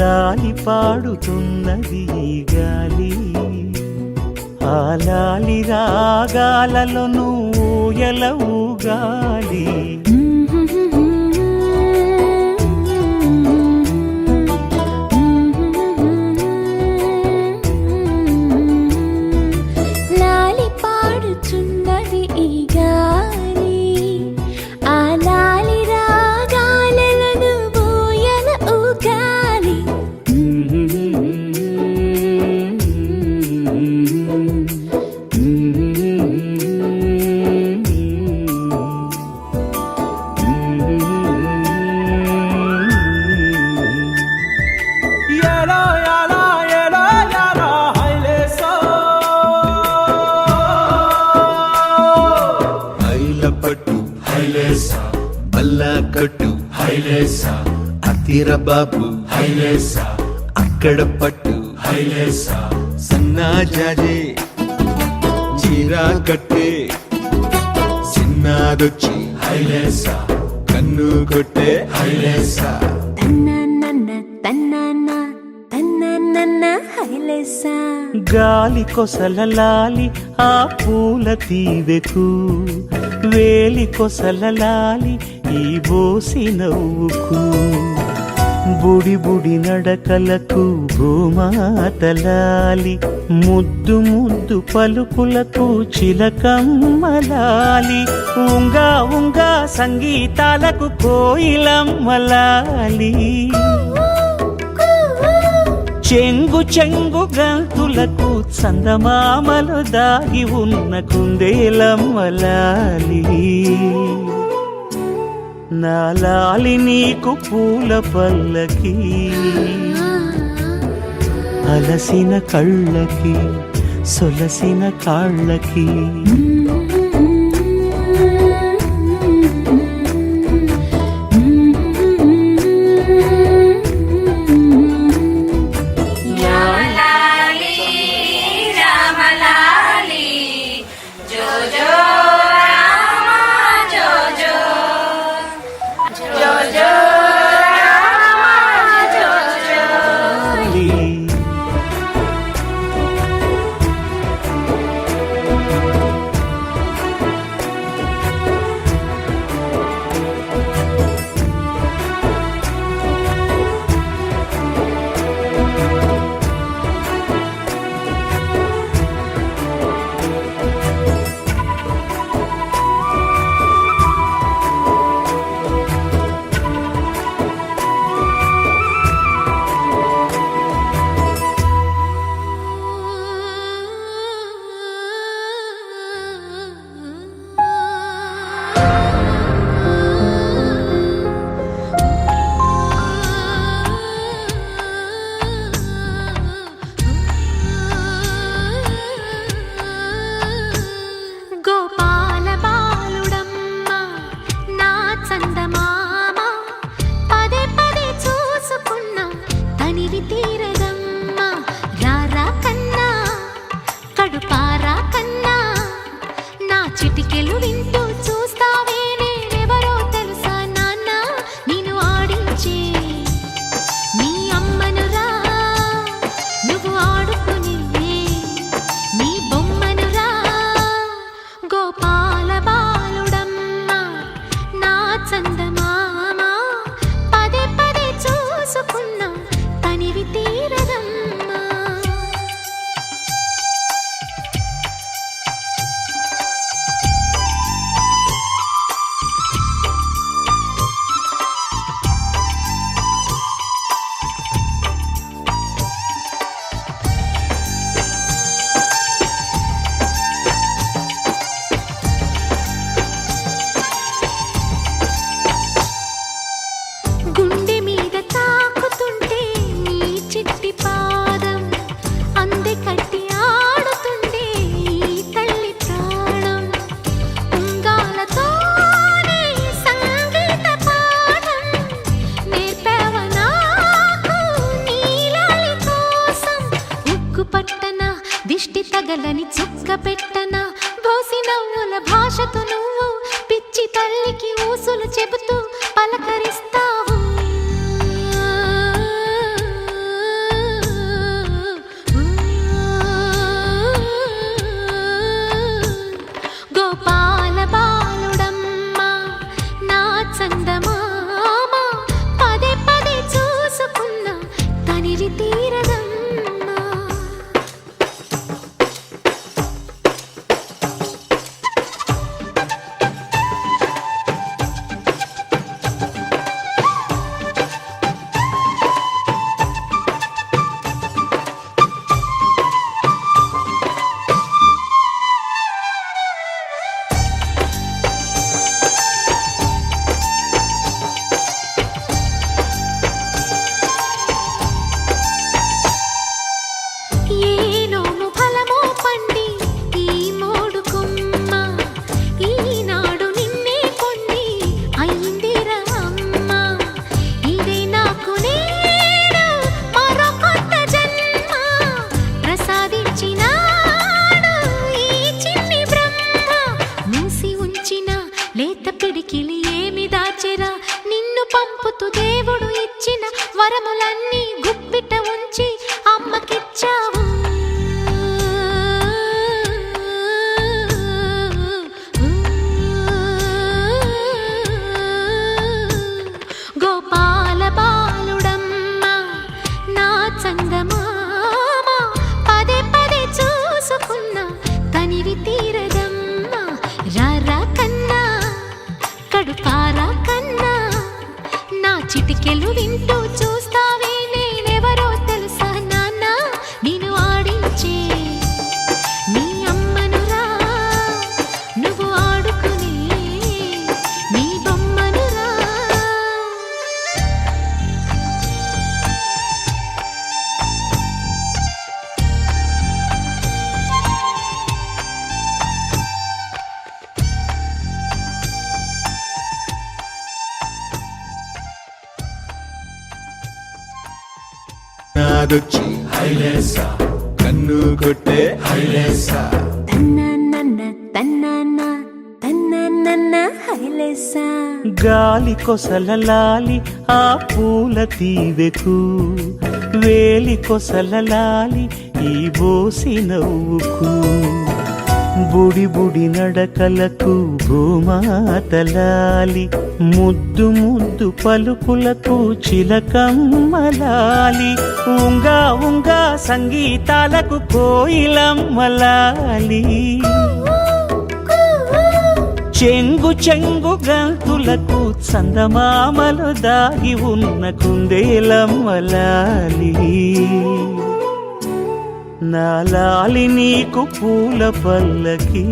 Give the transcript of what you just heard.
లాలి పాడుతున్నది ఈ గాలి, ఆ లాలి రాగాలలో నువ్వు ఎలవుగాలి. లాలి పాడుచున్నది ఈ గాలి, ఆ లాలి రాగాలలో నువ్వు ఎలవుగాలి. పట్టు హైలేసా, బల్లా కట్టు హైలేసా, అతిర బాబు హైలేసా, అక్కడ పట్టు హైలేసా, సన్నా జాజే చీరా కట్టే, చిన్నాదొచ్చి హైలేసా, కన్ను కొట్టే హైలేసా. తన్నన్న తన్నన్న తన్నన్న హైలేసా. గాలి కొసల లాలి ఆ పూల తీవెకు, వేలి కొసల లాలి ఈ బోసి నవ్వుకు, బుడి బుడి నడకలకు భూమాతలాలి, ముద్దు ముద్దు పలుకులకు చిలకమ్మలాలి, ఉంగా ఉంగా సంగీతాలకు కోయిలమ్మలాలి, చెంగు చెంగు గంతులకు చందమామలు దాగి ఉన్న కుందేలమ్మలాలి. నా లాలి నీకు పూల పల్లకి, అలసిన కళ్ళకి సొలసిన కాళ్ళకి. పెట్టనా బోసి నవ్వుల భాషతో నువ్వు పిచ్చి తల్లికి ఊసులు చెబుతూ పలకరిస్తావు. గోపాల బాలుడమ్మా నా చందమామ పదే పదే చూసుకున్నా తనివి తీరదమ్మా. ఏనోము ఫలమో పండి ఈ మోడు కొమ్మ ఈనాడు నిన్నే కొండి అయిందిరా అమ్మ. ఇదే నాకు నేడు మరో కొత్త జన్మ ప్రసాదించినాడు ఈ చిన్ని బ్రహ్మ. మూసి ఉంచిన లేత పిడికిలి ఏమి దాచెరా నిన్ను పంపుతూ దేవుడు ఇచ్చిన వరములన్నీ గుప్పిట ఉంచి అమ్మకిచ్చావు. గోపాల బాలుడమ్మా నా చందమామ పదే పదే చూసుకున్నా తనివి తీరదమ్మా. రారా కన్నా కడుపారా కన్నా నా చిటికెలు వింటూ చూస్తావే నేనెవరో తెలుసా నాన్న నేను ఆడించే నీ అమ్మనురా నువ్వు ఆడుకునే నీ బొమ్మనురా. నాదొచ్చి హైలేసా కన్ను కొట్టే హైలేసా. తన్నన్న తన్నన్న తన్నన్న హైలేసా. గాలి కొసలలాలి ఆ పూల తీవెకు వేలి కొసలలాలి ఈ బోసి నవ్వుకు. బుడి బుడి నడకలకు భూమాతలాలి ముద్దు ముద్దు పలుకులకు చిలకమ్మలాలి. ఉంగా ఉంగా సంగీతాలకు కోయిలమ్మలాలి. చెంగు చెంగు గంతులకు చందమామలు దాగి ఉన్న కుందేలమ్మలాలి. నా లాలి నీకు పూల పల్లకి